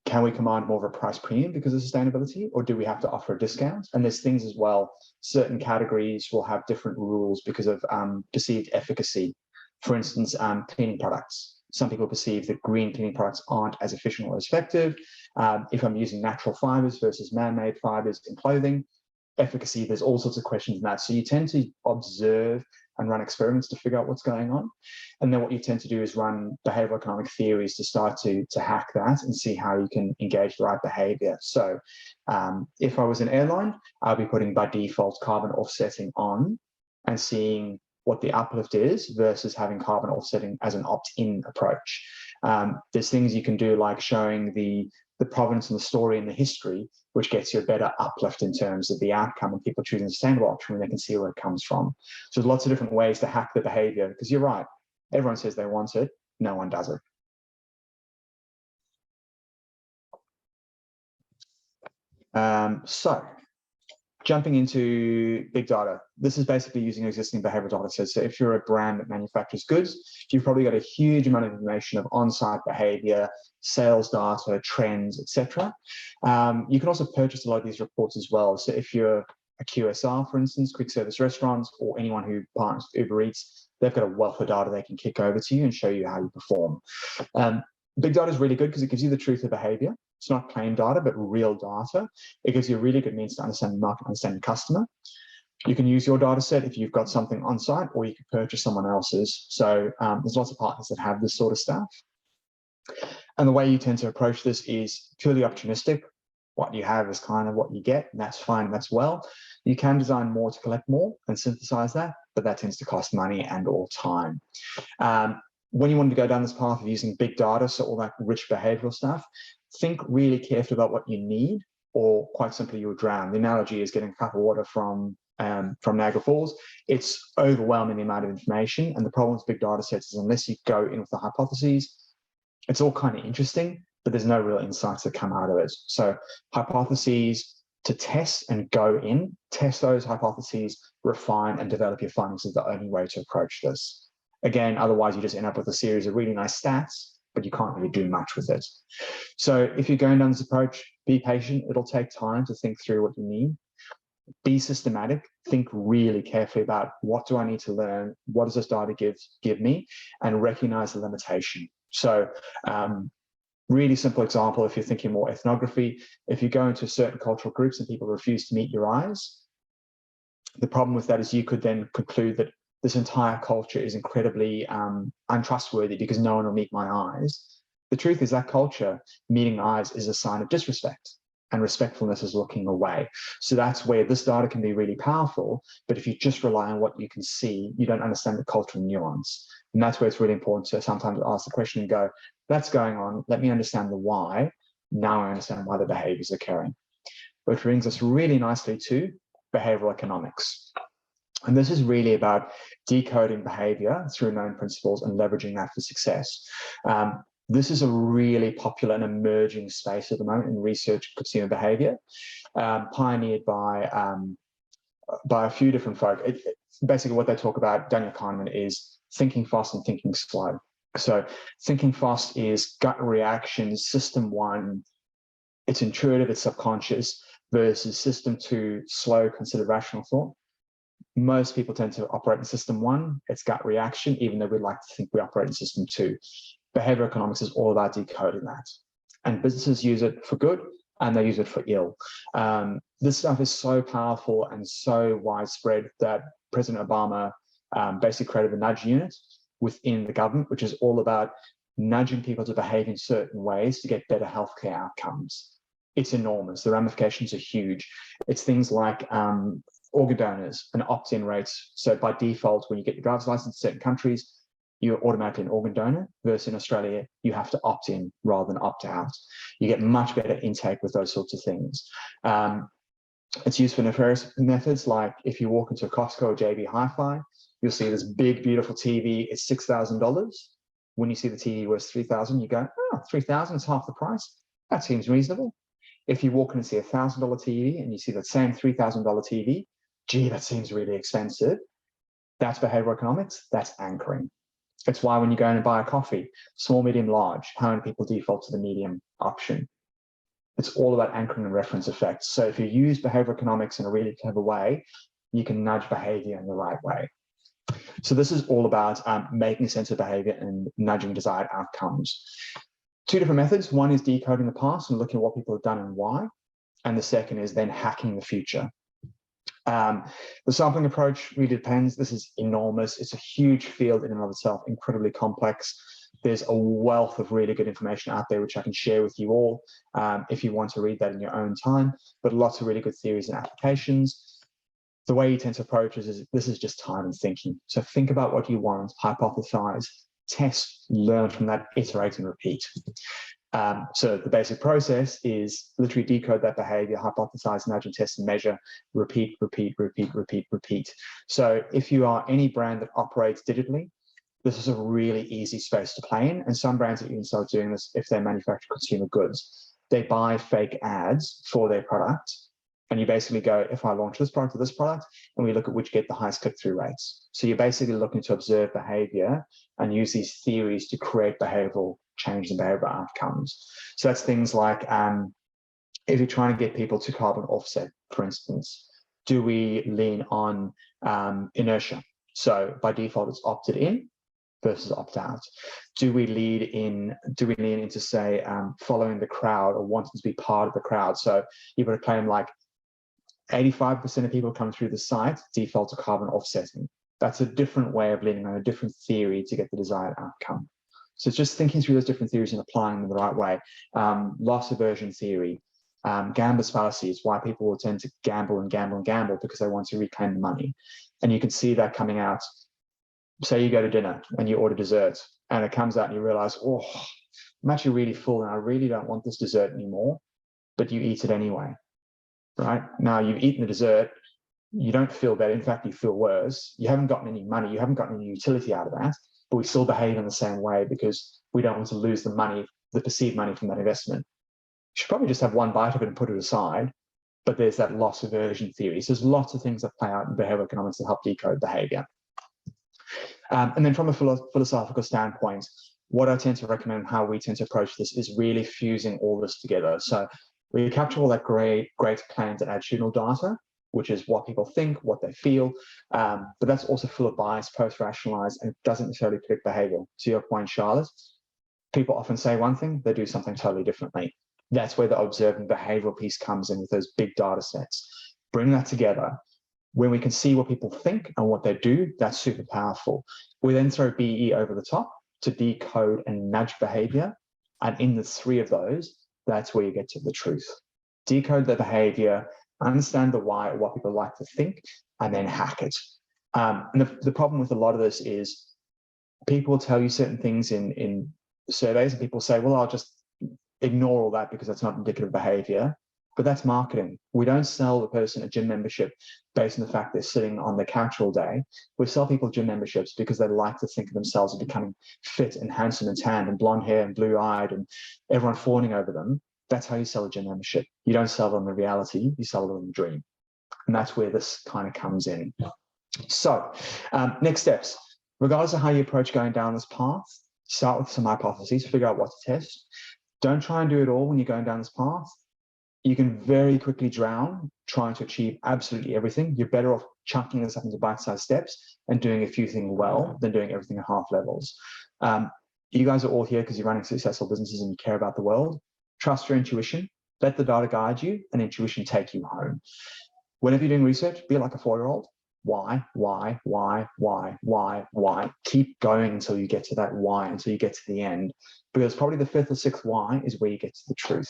Can we command more of a price premium because of sustainability, or do we have to offer a discount? And there's things as well, certain categories will have different rules because of perceived efficacy. For instance, cleaning products. Some people perceive that green cleaning products aren't as efficient or as effective. If I'm using natural fibers versus man-made fibers in clothing, efficacy, there's all sorts of questions in that. So you tend to observe and run experiments to figure out what's going on. And then what you tend to do is run behavioral economic theories to start to hack that and see how you can engage the right behavior. So if I was an airline, I'll be putting by default carbon offsetting on and seeing what the uplift is versus having carbon offsetting as an opt-in approach. There's things you can do like showing the provenance and the story and the history, which gets you a better uplift in terms of the outcome and people choosing a sustainable option when they can see where it comes from. So there's lots of different ways to hack the behavior because you're right. Everyone says they want it. No one does it. So jumping into big data, this is basically using existing behavioral data sets. So if you're a brand that manufactures goods, you've probably got a huge amount of information of on-site behavior, sales data, trends, etc. You can also purchase a lot of these reports as well. So if you're a QSR, for instance, quick service restaurants, or anyone who partners with Uber Eats, they've got a wealth of data they can kick over to you and show you how you perform. Big data is really good because it gives you the truth of behavior. It's not claim data, but real data. It gives you a really good means to understand the market, understand the customer. You can use your data set if you've got something on site, or you can purchase someone else's. So there's lots of partners that have this sort of stuff. And the way you tend to approach this is purely opportunistic. What you have is kind of what you get, and that's fine, that's well. You can design more to collect more and synthesize that, but that tends to cost money and or time. When you want to go down this path of using big data, so all that rich behavioral stuff, think really carefully about what you need, or quite simply you'll drown. The analogy is getting a cup of water from Niagara Falls. It's overwhelming the amount of information, and the problem with big data sets is unless you go in with the hypotheses, it's all kind of interesting, but there's no real insights that come out of it. So hypotheses to test and go in, test those hypotheses, refine and develop your findings is the only way to approach this. Again, otherwise you just end up with a series of really nice stats, but you can't really do much with it. So if you're going down this approach, be patient. It'll take time to think through what you need. Be systematic. Think really carefully about what do I need to learn? What does this data give me? And recognize the limitation. So really simple example, if you're thinking more ethnography, if you go into certain cultural groups and people refuse to meet your eyes, the problem with that is you could then conclude that this entire culture is incredibly untrustworthy because no one will meet my eyes. The truth is that culture, meeting eyes, is a sign of disrespect, and respectfulness is looking away. So that's where this data can be really powerful, but if you just rely on what you can see, you don't understand the cultural nuance. And that's where it's really important to sometimes ask the question and go, that's going on, let me understand the why. Now I understand why the behavior is occurring. Which brings us really nicely to behavioral economics. And this is really about decoding behavior through known principles and leveraging that for success. This is a really popular and emerging space at the moment in research consumer behavior, pioneered by a few different folk. Basically what they talk about, Daniel Kahneman, is thinking fast and thinking slow. So thinking fast is gut reaction, system one, it's intuitive, it's subconscious, versus system two, slow, considered rational thought. Most people tend to operate in system one, it's gut reaction, even though we'd like to think we operate in system two. Behavioral economics is all about decoding that. And businesses use it for good and they use it for ill. This stuff is so powerful and so widespread that President Obama basically created the nudge unit within the government, which is all about nudging people to behave in certain ways to get better healthcare outcomes. It's enormous. The ramifications are huge. It's things like organ donors and opt-in rates. So by default, when you get your driver's license in certain countries, you're automatically an organ donor, versus in Australia, you have to opt in rather than opt out. You get much better intake with those sorts of things. It's used for nefarious methods, like if you walk into a Costco or JB Hi-Fi, you'll see this big, beautiful TV, it's $6,000. When you see the TV was $3,000, you go, oh, $3,000 is half the price. That seems reasonable. If you walk in and see a $1,000 TV and you see that same $3,000 TV, gee, that seems really expensive. That's behavioral economics, that's anchoring. It's why when you go in and buy a coffee, small, medium, large, how many people default to the medium option? It's all about anchoring and reference effects. So if you use behavioral economics in a really clever way, you can nudge behavior in the right way. So this is all about making sense of behavior and nudging desired outcomes. Two different methods. One is decoding the past and looking at what people have done and why. And the second is then hacking the future. The sampling approach really depends. This is enormous. It's a huge field in and of itself, incredibly complex. There's a wealth of really good information out there, which I can share with you all if you want to read that in your own time, but lots of really good theories and applications. The way you tend to approach this is just time and thinking. So think about what you want, hypothesize, test, learn from that, iterate and repeat. So the basic process is literally decode that behavior, hypothesize, nudge and test and measure, repeat, repeat, repeat, repeat, repeat. So if you are any brand that operates digitally, this is a really easy space to play in. And some brands that even start doing this if they manufacture consumer goods. They buy fake ads for their product. And you basically go, if I launch this product or this product, and we look at which get the highest click-through rates. So you're basically looking to observe behavior and use these theories to create behavioral change and behavioral outcomes. So that's things like if you're trying to get people to carbon offset, for instance, do we lean on inertia? So by default, it's opted in versus opt out. Do we lean into say following the crowd or wanting to be part of the crowd? So you've got a claim like 85% of people come through the site default to carbon offsetting. That's a different way of leaning on a different theory to get the desired outcome. So it's just thinking through those different theories and applying them the right way. Loss aversion theory, gambler's fallacy is why people will tend to gamble and gamble and gamble because they want to reclaim the money. And you can see that coming out. Say you go to dinner and you order dessert and it comes out and you realize, oh, I'm actually really full and I really don't want this dessert anymore, but you eat it anyway, right? Now you've eaten the dessert, you don't feel better. In fact, you feel worse. You haven't gotten any money. You haven't gotten any utility out of that, but we still behave in the same way because we don't want to lose the money, the perceived money from that investment. You should probably just have one bite of it and put it aside, but there's that loss aversion theory. So there's lots of things that play out in behavioral economics that help decode behavior. And then from a philosophical standpoint, what I tend to recommend, how we tend to approach this, is really fusing all this together. So we capture all that great planned and attitudinal data, which is what people think, what they feel, but that's also full of bias, post-rationalized, and doesn't necessarily predict behavior. To your point, Charlotte, people often say one thing, they do something totally differently. That's where the observant behavioral piece comes in with those big data sets. Bring that together. When we can see what people think and what they do, that's super powerful. We then throw BE over the top to decode and nudge behavior. And in the three of those, that's where you get to the truth. Decode the behavior, understand the why, what people like to think, and then hack it. And the problem with a lot of this is people will tell you certain things in surveys, and people say, well, I'll just ignore all that because that's not indicative behavior. But that's marketing. We don't sell the person a gym membership based on the fact they're sitting on the couch all day. We sell people gym memberships because they like to think of themselves as becoming fit and handsome and tanned and blonde hair and blue-eyed and everyone fawning over them. That's how you sell a gym membership. You don't sell them the reality, you sell them the dream. And that's where this kind of comes in. So next steps. Regardless of how you approach going down this path, start with some hypotheses, figure out what to test. Don't try and do it all when you're going down this path. You can very quickly drown trying to achieve absolutely everything. You're better off chunking this up into bite-sized steps and doing a few things well than doing everything at half levels. You guys are all here because you're running successful businesses and you care about the world. Trust your intuition. Let the data guide you and intuition take you home. Whenever you're doing research, be like a 4-year-old. Why? Keep going until you get to that why, until you get to the end. Because probably the 5th or 6th why is where you get to the truth.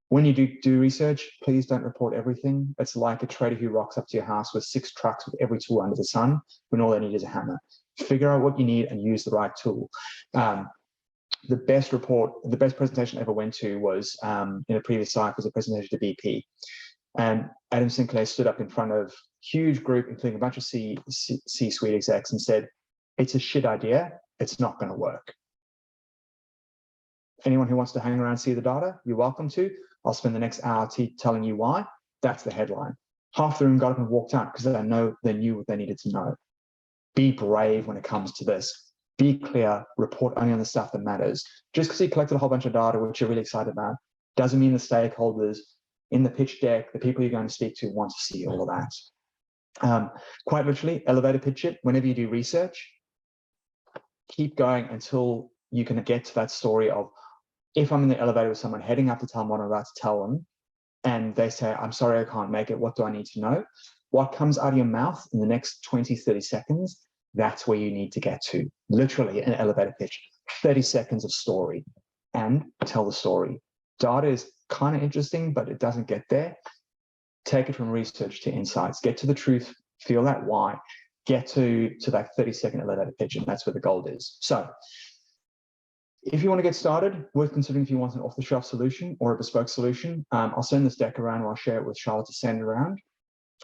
When you do research, please don't report everything. It's like a trader who rocks up to your house with 6 trucks with every tool under the sun when all they need is a hammer. Figure out what you need and use the right tool. The best presentation I ever went to was in a previous site, was a presentation to BP. And Adam Sinclair stood up in front of a huge group, including a bunch of C-suite execs, and said, it's a shit idea, it's not going to work. Anyone who wants to hang around and see the data, you're welcome to. I'll spend the next hour telling you why. That's the headline. Half the room got up and walked out because they knew what they needed to know. Be brave when it comes to this. Be clear, report only on the stuff that matters. Just because you collected a whole bunch of data, which you're really excited about, doesn't mean the stakeholders in the pitch deck, the people you're going to speak to, want to see all of that. Quite literally, elevator pitch it. Whenever you do research, keep going until you can get to that story of, if I'm in the elevator with someone heading up to tell them what I'm about to tell them, and they say, I'm sorry, I can't make it, what do I need to know? What comes out of your mouth in the next 20, 30 seconds, that's where you need to get to. Literally an elevator pitch, 30 seconds of story, and tell the story. Data is kind of interesting, but it doesn't get there. Take it from research to insights, get to the truth, feel that why, get to that 30-second elevator pitch, and that's where the gold is. So if you want to get started, worth considering if you want an off-the-shelf solution or a bespoke solution. I'll send this deck around, or I'll share it with Charlotte to send around.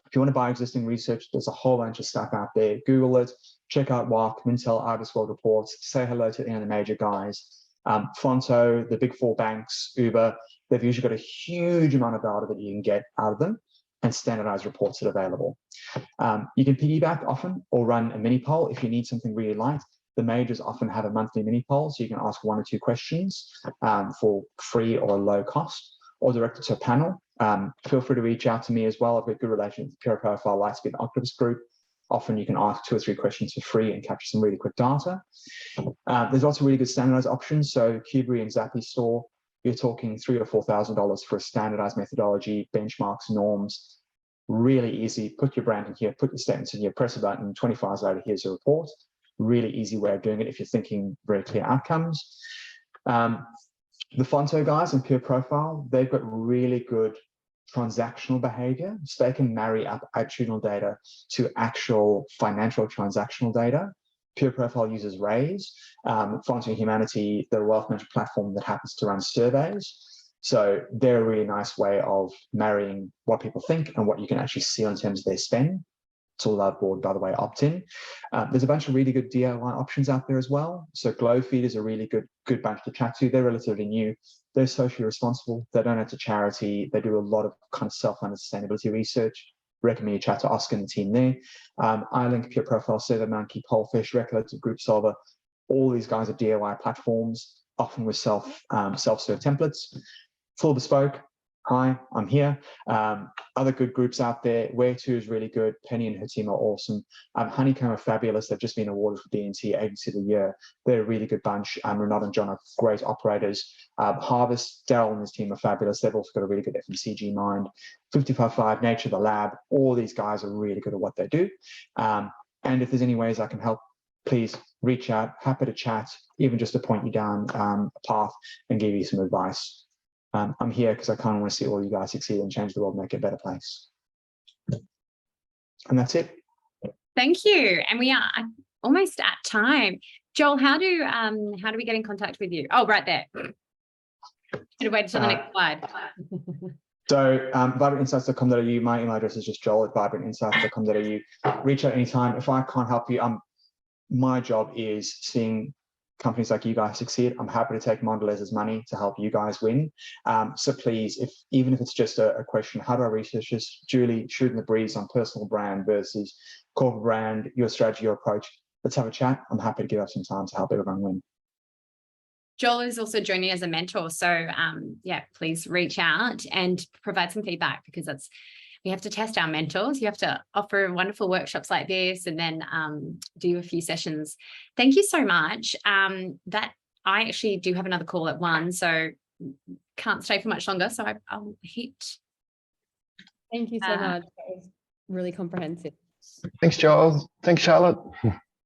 If you want to buy existing research, there's a whole bunch of stuff out there. Google it, check out WARC, Mintel, Argus World Reports, say hello to any of the major guys. Fonto, the big 4 banks, Uber, they've usually got a huge amount of data that you can get out of them and standardized reports that are available. You can piggyback often or run a mini poll if you need something really light. The majors often have a monthly mini poll, so you can ask 1 or 2 questions for free or low cost, or direct it to a panel. Feel free to reach out to me as well. I've got good relations with Pure Profile, Lightspeed, and Octopus Group. Often you can ask 2 or 3 questions for free and capture some really quick data. There's also really good standardized options. So Kuberi and Zappy Store, you're talking $3,000 or $4,000 for a standardized methodology, benchmarks, norms. Really easy. Put your brand in here, put your statements in here, press a button, 24 hours later, here's your report. Really easy way of doing it if you're thinking very clear outcomes. The Fonto guys and Pure Profile, they've got really good transactional behavior. So they can marry up attitudinal data to actual financial transactional data. Pure Profile uses Raise. Fonto Humanity, the wealth management platform that happens to run surveys. So they're a really nice way of marrying what people think and what you can actually see in terms of their spend. It's all above board, by the way, opt-in. There's a bunch of really good DIY options out there as well. So Glowfeed is a really good bunch to chat to. They're relatively new. They're socially responsible. They donate to charity. They do a lot of kind of self-funded sustainability research. Recommend you chat to Oscar and the team there. iLink, Pure Profile, SurveyMonkey, Polefish, Recollected, Group Solver, All these guys are DIY platforms, often with self-serve templates, full bespoke. Hi, I'm here. Other good groups out there. Where To is really good. Penny and her team are awesome. Honeycomb are fabulous. They've just been awarded for DNT Agency of the Year. They're a really good bunch. Renat and John are great operators. Harvest, Daryl and his team are fabulous. They've also got a really good FMCG mind. 555, Nature the Lab. All these guys are really good at what they do. And if there's any ways I can help, please reach out. Happy to chat, even just to point you down a path and give you some advice. I'm here because I kind of want to see all you guys succeed and change the world, make it a better place. And that's it.
Thank you. And we are almost at time. Joel, how do we get in contact with you? Oh, right there. Should have waited till the next slide.
So vibrantinsights.com.au, my email address is just joel@vibrantinsights.com.au. Reach out anytime. If I can't help you, my job is seeing companies like you guys succeed. I'm happy to take Mondelez's money to help you guys win. So please, even if it's just a question, how do I research this? Julie, shooting the breeze on personal brand versus corporate brand, your strategy, your approach. Let's have a chat. I'm happy to give up some time to help everyone win.
Joel is also joining as a mentor. So yeah, please reach out and provide some feedback, because we have to test our mentors. You have to offer wonderful workshops like this and then do a few sessions. Thank you so much. That I actually do have another call at 1, so can't stay for much longer. So I'll hit.
Thank you so much. That was really comprehensive.
Thanks, Joel. Thanks, Charlotte.